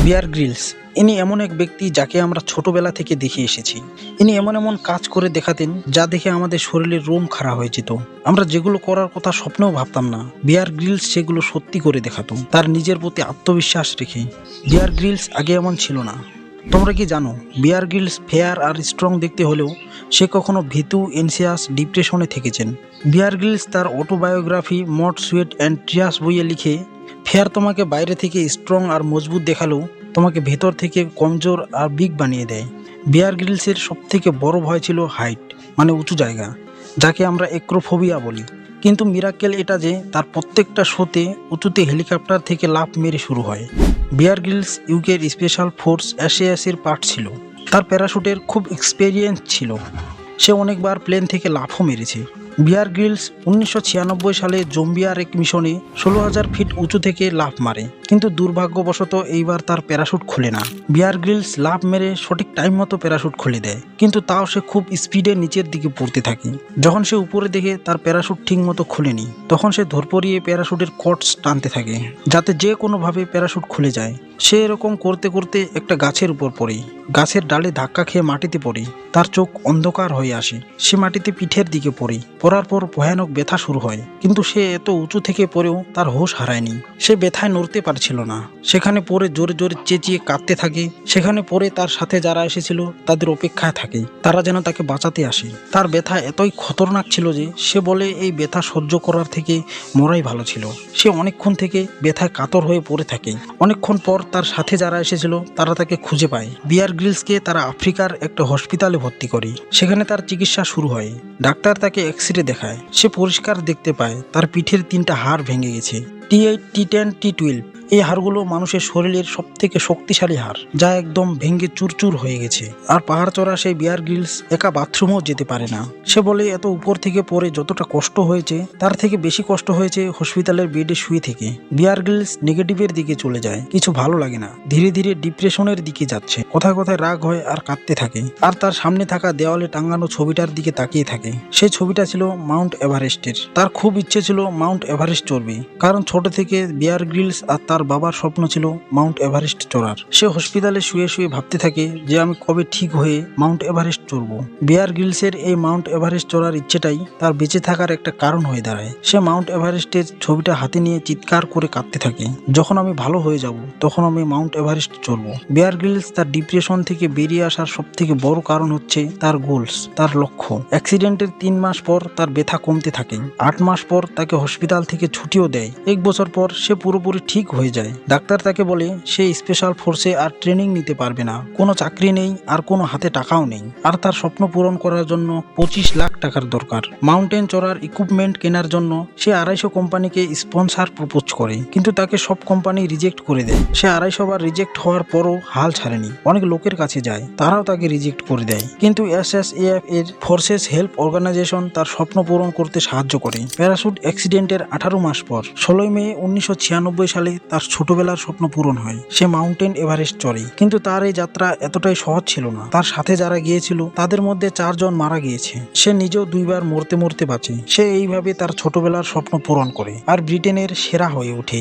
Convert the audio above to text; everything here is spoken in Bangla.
বিয়ার গ্রিলস ইনি এমন এক ব্যক্তি যাকে আমরা ছোটবেলা থেকে দেখে এসেছি। ইনি এমন এমন কাজ করে দেখাতেন যা দেখে আমাদের শরীরের রোম খাড়া হয়ে যেত। আমরা যেগুলো করার কথা স্বপ্নেও ভাবতাম না, বিয়ার গ্রিলস সেগুলো সত্যি করে দেখাতো, তার নিজের প্রতি আত্মবিশ্বাস রেখে। বিয়ার গ্রিলস আগে এমন ছিল না। তোমরা কি জানো, বিয়ার গ্রিলস ফেয়ার আর স্ট্রং দেখতে হলেও সে কখনো ভীতু, এনসিয়াস, ডিপ্রেশনে থেকেছেন। বিয়ার গ্রিলস তার autobiography mod suit and tears বইয়ে লিখে, ফেয়ার তোমাকে বাইরে থেকে স্ট্রং আর মজবুত দেখালেও তোমাকে ভেতর থেকে কমজোর আর বিগ বানিয়ে দেয়। বিয়ার গ্রিলসের সবথেকে বড় ভয় ছিল হাইট, মানে উঁচু জায়গা, যাকে আমরা অ্যাক্রোফোবিয়া বলি। কিন্তু মিরাক্কেল এটা যে তার প্রত্যেকটা শোতে উঁচুতে হেলিকপ্টার থেকে লাফ মেরে শুরু হয়। বিয়ার গ্রিলস ইউকের স্পেশাল ফোর্স এসএএসের পার্ট ছিল। তার প্যারাশুটের খুব এক্সপেরিয়েন্স ছিল। সে অনেকবার প্লেন থেকে লাফও মেরেছে। বিয়ার গ্রিলস 1996 সালে জম্বিয়ার এক মিশনে 16,000 ফিট উঁচু থেকে লাফ মারে, কিন্তু দুর্ভাগ্যবশত এইবার তার প্যারাশুট খোলে না। বিয়ার গ্রিলস লাফ মেরে সঠিক টাইম মতো প্যারাশুট খুলে দেয়, কিন্তু তাও সে খুব স্পিডে নিচের দিকে পড়তে থাকে। যখন সে উপরে দেখে তার প্যারাশুট ঠিক মতো খুলেনি, তখন সে ধরপড়িয়ে প্যারাশুটের কর্ডস টানতে থাকে যাতে যে কোনোভাবে প্যারাশুট খুলে যায়। সে এরকম করতে করতে একটা গাছের উপর পড়ে, গাছের ডালে ধাক্কা খেয়ে মাটিতে পড়ে। তার চোখ অন্ধকার হয়ে আসে। সে মাটিতে পিঠের দিকে পড়ার পর ভয়ানক ব্যথা শুরু হয়, কিন্তু সে এত উঁচু থেকে পড়েও তার হোশ হারায়নি। সে ব্যথায় নড়তে পারছিল না। সেখানে পড়ে জোরে জোরে চেঁচিয়ে কাঁদতে থাকে। সেখানে পড়ে তার সাথে যারা এসেছিল তাদের অপেক্ষায় থাকে, তারা যেন তাকে বাঁচাতে আসে। তার ব্যথা এতই খতরনাক ছিল যে সে বলে এই ব্যথা সহ্য করার থেকে মরাই ভালো ছিল। সে অনেকক্ষণ থেকে ব্যথায় কাতর হয়ে পড়ে থাকে। অনেকক্ষণ পর তার সাথে যারা এসেছিল তারা তাকে খুঁজে পায়। বিয়ার গ্রিলসকে তারা আফ্রিকার একটা হসপিটালে ভর্তি করে। সেখানে তার চিকিৎসা শুরু হয়। ডাক্তার তাকে এক্স-রে দেখায়। সে পরিষ্কার দেখতে পায় তার পিঠের 3টা হাড় ভেঙে গেছে, T8, T10, T12। এই হাড়গুলো মানুষের শরীরের সব থেকে শক্তিশালী হাড়, যা একদম ভেঙে চুরচুর হয়ে গেছে। আর পাহাড় চড়া সেই বিয়ার গ্রিলস একা বাথরুমও যেতে পারে না। সে বলে এত উপর থেকে পড়ে যতটা কষ্ট হয়েছে তার থেকে বেশি কষ্ট হয়েছে হসপিটালের বেডে শুয়ে থেকে। বিয়ার গ্রিলস নেগেটিভের দিকে চলে যায়, কিছু ভালো লাগে না, ধীরে ধীরে ডিপ্রেশনের দিকে যাচ্ছে। কথায় কথায় রাগ হয় আর কাঁদতে থাকে। আর তার সামনে থাকা দেওয়ালে টাঙানো ছবিটার দিকে তাকিয়ে থাকে। সেই ছবিটা ছিল মাউন্ট এভারেস্টের। তার খুব ইচ্ছে ছিল মাউন্ট এভারেস্ট চড়বে, কারণ ছোট থেকে বিয়ার গ্রিলস আর তার বাবার স্বপ্ন ছিল মাউন্ট এভারেস্ট চড়ার। সে হসপিটালে শুয়ে শুয়ে ভাবতে থাকে যে আমি কবে ঠিক হয়ে মাউন্ট এভারেস্ট চড়বো। বিয়ার গ্রিলসের এই মাউন্ট এভারেস্ট চড়ার ইচ্ছেটাই তার বেঁচে থাকার একটা কারণ হয়ে দাঁড়ায়। সে মাউন্ট এভারেস্টের ছবিটা হাতে নিয়ে চিৎকার করে কাঁদতে থাকে, যখন আমি ভালো হয়ে যাব তখন আমি মাউন্ট এভারেস্ট চড়বো। বিয়ার গ্রিলস তার ডিপ্রেশন থেকে বেরিয়ে আসার সব থেকে বড় কারণ হচ্ছে তার গোলস, তার লক্ষ্য। অ্যাক্সিডেন্টের 3 মাস পর তার ব্যথা কমতে থাকে। 8 মাস পর তাকে হসপিটাল থেকে ছুটিও দেয়। 1 বছর পর সে পুরোপুরি ঠিক হয়ে যায়। ডাক্তার তাকে বলে সে স্পেশাল ফোর্সে আর ট্রেনিং নিতে পারবে না, কোনো চাকরি নেই আর কোনো হাতে টাকাও নেই। আর তার স্বপ্ন পূরণ করার জন্য 25 লাখ টাকার দরকার। মাউন্টেন চড়ার ইকুইপমেন্ট কেনার জন্য সে 250 কোম্পানিকে স্পন্সর প্রপোজ করে, কিন্তু তাকে সব কোম্পানি রিজেক্ট করে দেয়। সে 250 বার রিজেক্ট হওয়ার পরও হাল ছাড়েনি। অনেক লোকের কাছে যায়, তারাও তাকে রিজেক্ট করে দেয়। কিন্তু SSAF এর ফোর্সেস হেল্প অর্গানাইজেশন তার স্বপ্ন পূরণ করতে সাহায্য করে। প্যারাশুট অ্যাক্সিডেন্টের 18 মাস পর 16 মে 1996 সালে তার ছোটবেলার স্বপ্ন পূরণ হয়। সে মাউন্টেন এভারেস্ট চড়ে। কিন্তু তার এই যাত্রা এতটাই সহজ ছিল না। তার সাথে যারা গিয়েছিল তাদের মধ্যে 4 জন মারা গিয়েছে। সে নিজেও 2 বার মরতে মরতে বাঁচে। সে এইভাবে তার ছোটবেলার স্বপ্ন পূরণ করে আর ব্রিটেনের সেরা হয়ে ওঠে।